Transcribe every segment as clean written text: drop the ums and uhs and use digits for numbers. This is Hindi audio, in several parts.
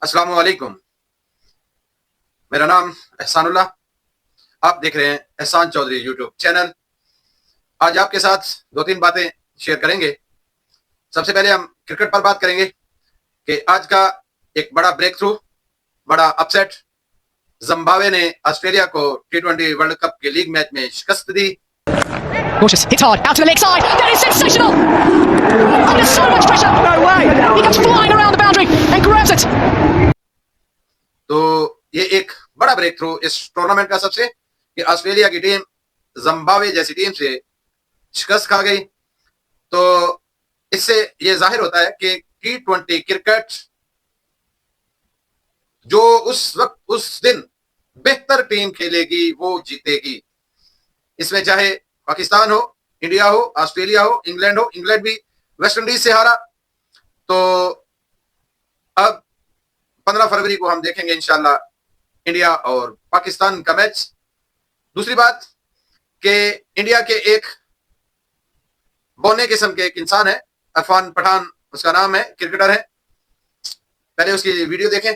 अस्सलामु अलैकुम। मेरा नाम एहसानुल्लाह। आप देख रहे हैं एहसान चौधरी यूट्यूब चैनल। आज आपके साथ दो तीन बातें शेयर करेंगे। सबसे पहले हम क्रिकेट पर बात करेंगे कि आज का एक बड़ा ब्रेक थ्रू, बड़ा अपसेट, जिम्बाब्वे ने ऑस्ट्रेलिया को T20 वर्ल्ड कप के लीग मैच में शिकस्त दी। Cautious, hits hard, out to the leg side. That is sensational. Under so much pressure. No way. He comes flying around the boundary and grabs it. तो ये एक बड़ा ब्रेक थ्रू इस टूर्नामेंट का सबसे, कि ऑस्ट्रेलिया की टीम जिम्बाब्वे जैसी टीम से शिकस्त खा गई। तो इससे ये जाहिर होता है कि T20 क्रिकेट जो उस वक्त उस दिन बेहतर टीम खेलेगी वो जीतेगी। इसमें चाहे पाकिस्तान हो, इंडिया हो, ऑस्ट्रेलिया हो, इंग्लैंड हो। इंग्लैंड भी वेस्ट इंडीज से हारा। तो अब 15 फरवरी को हम देखेंगे इंशाल्लाह इंडिया और पाकिस्तान का मैच। दूसरी बात कि इंडिया के एक बौने किस्म के एक इंसान है, इरफान पठान उसका नाम है, क्रिकेटर है। पहले उसकी वीडियो देखें।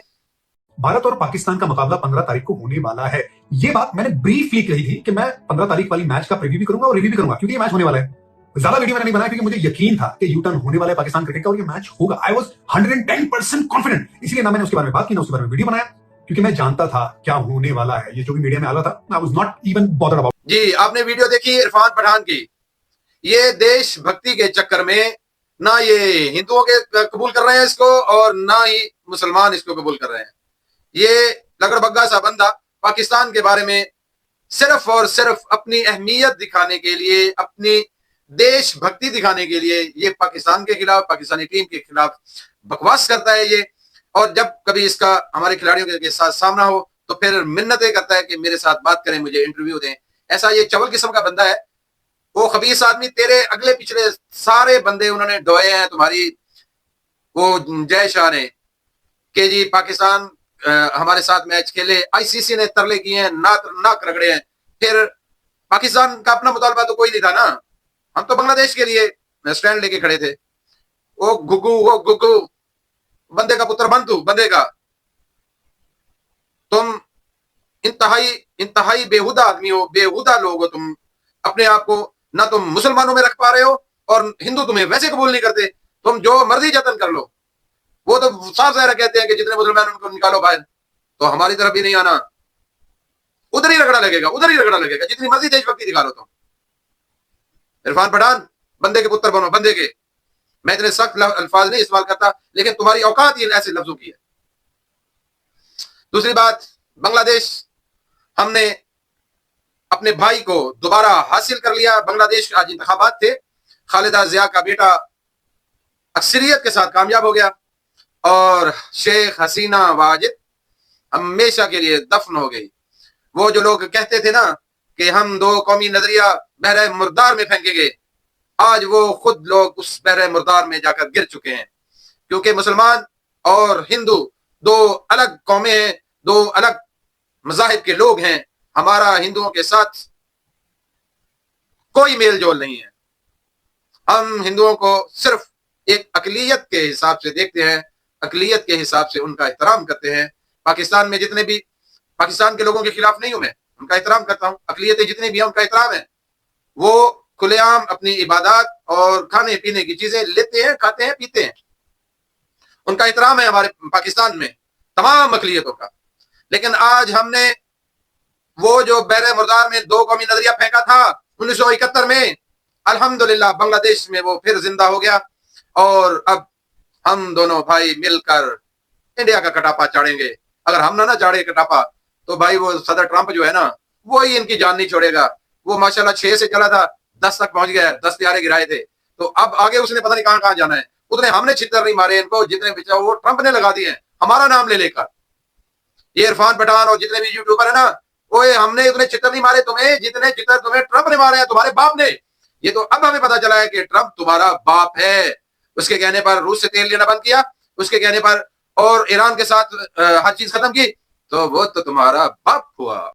भारत और पाकिस्तान का मुकाबला 15 तारीख को होने वाला है। ये बात मैंने ब्रीफली कही थी कि मैं 15 तारीख वाली मैच का प्रीव्यू भी करूंगा और रिव्यू भी करूंगा, क्योंकि ये मैच होने वाला है। ज्यादा वीडियो मैंने नहीं बनाया क्योंकि मुझे यकीन था कि यू टर्न होने वाला है पाकिस्तान क्रिकेट का और ये मैच होगा। आई वाज 110% कॉन्फिडेंट, इसलिए ना मैंने उसके बारे में बात की ना उसके बारे में वीडियो बनाया, क्योंकि मैं जानता था क्या होने वाला है। ये जो भी मीडिया में आ रहा था, I was not even bothered about. जी, आपने वीडियो देखी इरफान पठान की। ये देशभक्ति के चक्कर में ना ये हिंदुओं के कबूल कर रहे हैं इसको और ना ही मुसलमान इसको कबूल कर रहे हैं। ये लगड़बग्गा सा बंदा पाकिस्तान के बारे में सिर्फ और सिर्फ अपनी अहमियत दिखाने के लिए, अपनी देशभक्ति दिखाने के लिए ये पाकिस्तान के खिलाफ, पाकिस्तानी टीम के खिलाफ बकवास करता है ये। और जब कभी इसका हमारे खिलाड़ियों के साथ सामना हो तो फिर मिन्नतें करता है कि मेरे साथ बात करें, मुझे इंटरव्यू दें। ऐसा ये चवल किस्म का बंदा है। वो खबीस आदमी, तेरे अगले पिछले सारे बंदे उन्होंने ढोए हैं तुम्हारी वो जय शाह ने, कि जी पाकिस्तान हमारे साथ मैच खेले। आईसीसी ने तरले किए हैं, नाक रगड़े हैं। फिर पाकिस्तान का अपना मुतालबा तो कोई नहीं था ना। हम तो बांग्लादेश के लिए स्टैंड लेके खड़े थे। वो गुग्गू बंदे का पुत्र बन, तू बंदे का। तुम इंतहाई बेहुदा आदमी हो, बेहुदा लोग हो तुम। अपने आप को ना तुम मुसलमानों में रख पा रहे हो और हिंदू तुम्हें वैसे कबूल नहीं करते। तुम जो मर्जी जतन कर लो। वो तो साफ जहरा कहते हैं कि जितने मुसलमान उनको निकालो बाहर, तो हमारी तरफ भी नहीं आना। उधर ही रगड़ा लगेगा, उधर ही रगड़ा लगेगा, जितनी मर्जी देशभक्ति दिखा लो तुम। इरफान पठान, बंदे के पुत्र बनो, बंदे के। मैं इतने सख्त अल्फाज नहीं इस्तेमाल करता, लेकिन तुम्हारी औकात ही ऐसे लफ्जों की है। दूसरी बात, बांग्लादेश, हमने अपने भाई को दोबारा हासिल कर लिया। बांग्लादेश आज इंतखाबात थे, खालिदा जिया का बेटा अक्सरियत के साथ कामयाब हो गया और शेख हसीना वाजिद हमेशा के लिए दफन हो गई। वो जो लोग कहते थे ना कि हम दो कौमी नजरिया बहरे मुर्दार में फेंकेंगे, आज वो खुद लोग उस बहरे मुर्दार में जाकर गिर चुके हैं। क्योंकि मुसलमान और हिंदू दो अलग कौमें हैं, दो अलग मजाहिब के लोग हैं। हमारा हिंदुओं के साथ कोई मेल जोल नहीं है। हम हिंदुओं को सिर्फ एक अकलियत के हिसाब से देखते हैं, अकलियत के हिसाब से उनका एहतराम करते हैं। पाकिस्तान में जितने भी, पाकिस्तान के लोगों के खिलाफ नहीं हूं मैं, उनका एहतराम करता हूं। अकलियतें जितनी भी हैं उनका एहतराम है। वो खुलेआम अपनी इबादत और खाने पीने की चीजें लेते हैं, खाते हैं, पीते हैं। उनका एहतराम है हमारे पाकिस्तान में तमाम अकलियतों का। लेकिन आज हमने वो जो बहरे मुर्दार में दो कौमी नजरिया फेंका था 1971 में, अल्हम्दुलिल्लाह बांग्लादेश में वो फिर जिंदा हो गया। और अब हम दोनों भाई मिलकर इंडिया का कटापा चाड़ेंगे। अगर हम ना चाड़े कटापा तो भाई वो सदर ट्रंप जो है ना, वो ही इनकी जान नहीं छोड़ेगा। वो माशाल्लाह 6 से चला था, 10 तक पहुंच गया है, 10 त्यारे गिराए थे। तो अब आगे उसने पता नहीं कहां कहां जाना है। उतने हमने छितर नहीं मारे इनको जितने बेचा वो ट्रंप ने लगा दिए हैं, हमारा नाम ले लेकर। ये इरफान पठान और जितने भी यूट्यूबर है ना, ओए हमने उतने चितर नहीं मारे तुम्हें जितने चितर तुम्हें ट्रंप ने मारे हैं, तुम्हारे बाप ने। ये तो अब हमें पता चला है कि ट्रंप तुम्हारा बाप है। उसके कहने पर रूस से तेल लेना बंद किया, उसके कहने पर और ईरान के साथ हर चीज खत्म की, तो वो तो तुम्हारा बाप हुआ।